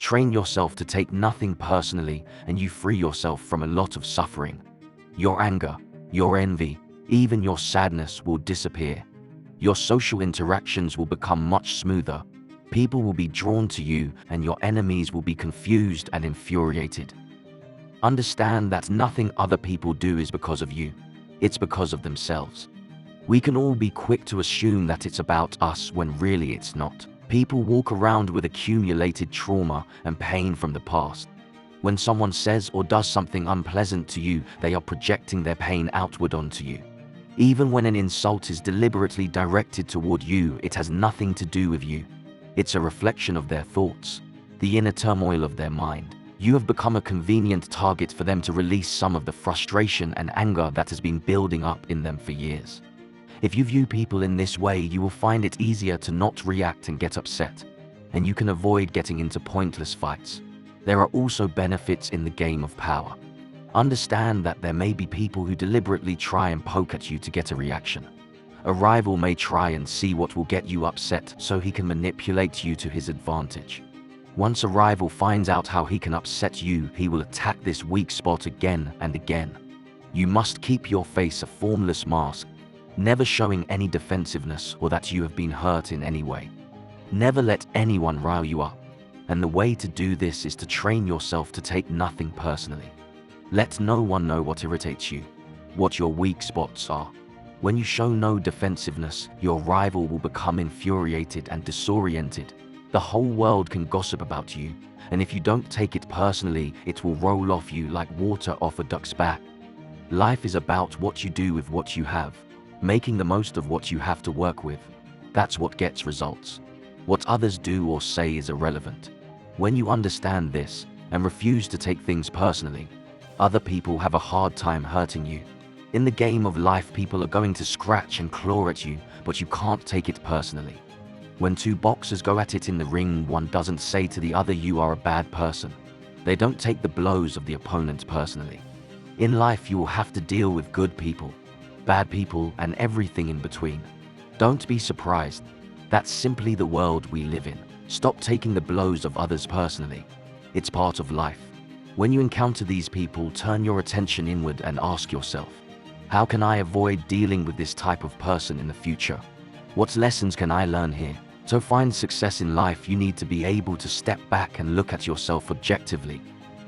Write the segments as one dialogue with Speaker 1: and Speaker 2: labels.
Speaker 1: Train yourself to take nothing personally, and you free yourself from a lot of suffering. Your anger, your envy, even your sadness will disappear. Your social interactions will become much smoother. People will be drawn to you, and your enemies will be confused and infuriated. Understand that nothing other people do is because of you. It's because of themselves. We can all be quick to assume that it's about us when really it's not. People walk around with accumulated trauma and pain from the past. When someone says or does something unpleasant to you, they are projecting their pain outward onto you. Even when an insult is deliberately directed toward you, it has nothing to do with you. It's a reflection of their thoughts, the inner turmoil of their mind. You have become a convenient target for them to release some of the frustration and anger that has been building up in them for years. If you view people in this way, you will find it easier to not react and get upset, and you can avoid getting into pointless fights. There are also benefits in the game of power. Understand that there may be people who deliberately try and poke at you to get a reaction. A rival may try and see what will get you upset so he can manipulate you to his advantage. Once a rival finds out how he can upset you, he will attack this weak spot again and again. You must keep your face a formless mask, never showing any defensiveness or that you have been hurt in any way. Never let anyone rile you up, and the way to do this is to train yourself to take nothing personally. Let no one know what irritates you, what your weak spots are. When you show no defensiveness, your rival will become infuriated and disoriented. The whole world can gossip about you, and if you don't take it personally, it will roll off you like water off a duck's back. Life is about what you do with what you have, making the most of what you have to work with. That's what gets results. What others do or say is irrelevant. When you understand this and refuse to take things personally, other people have a hard time hurting you. In the game of life, people are going to scratch and claw at you, but you can't take it personally. When two boxers go at it in the ring, one doesn't say to the other, "You are a bad person." They don't take the blows of the opponent personally. In life, you will have to deal with good people, bad people, and everything in between. Don't be surprised. That's simply the world we live in. Stop taking the blows of others personally. It's part of life. When you encounter these people, turn your attention inward and ask yourself, how can I avoid dealing with this type of person in the future? What lessons can I learn here? To find success in life, you need to be able to step back and look at yourself objectively,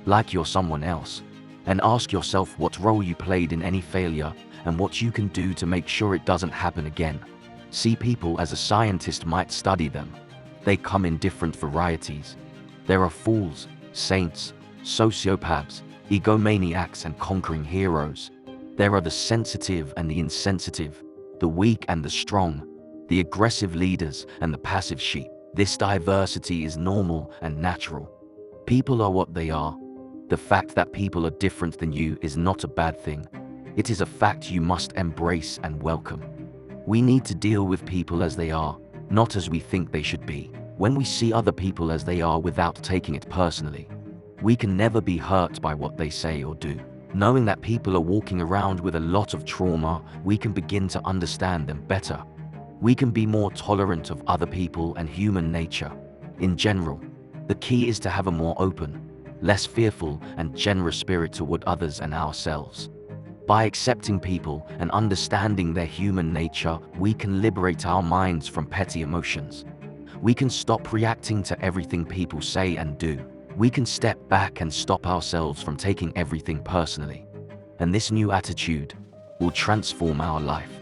Speaker 1: like you're someone else, and ask yourself what role you played in any failure and what you can do to make sure it doesn't happen again. See people as a scientist might study them. They come in different varieties. There are fools, saints, sociopaths, egomaniacs, and conquering heroes. There are the sensitive and the insensitive, the weak and the strong, the aggressive leaders and the passive sheep. This diversity is normal and natural. People are what they are. The fact that people are different than you is not a bad thing. It is a fact you must embrace and welcome. We need to deal with people as they are, not as we think they should be. When we see other people as they are without taking it personally, we can never be hurt by what they say or do. Knowing that people are walking around with a lot of trauma, we can begin to understand them better. We can be more tolerant of other people and human nature. In general, the key is to have a more open, less fearful, and generous spirit toward others and ourselves. By accepting people and understanding their human nature, we can liberate our minds from petty emotions. We can stop reacting to everything people say and do. We can step back and stop ourselves from taking everything personally. And this new attitude will transform our life.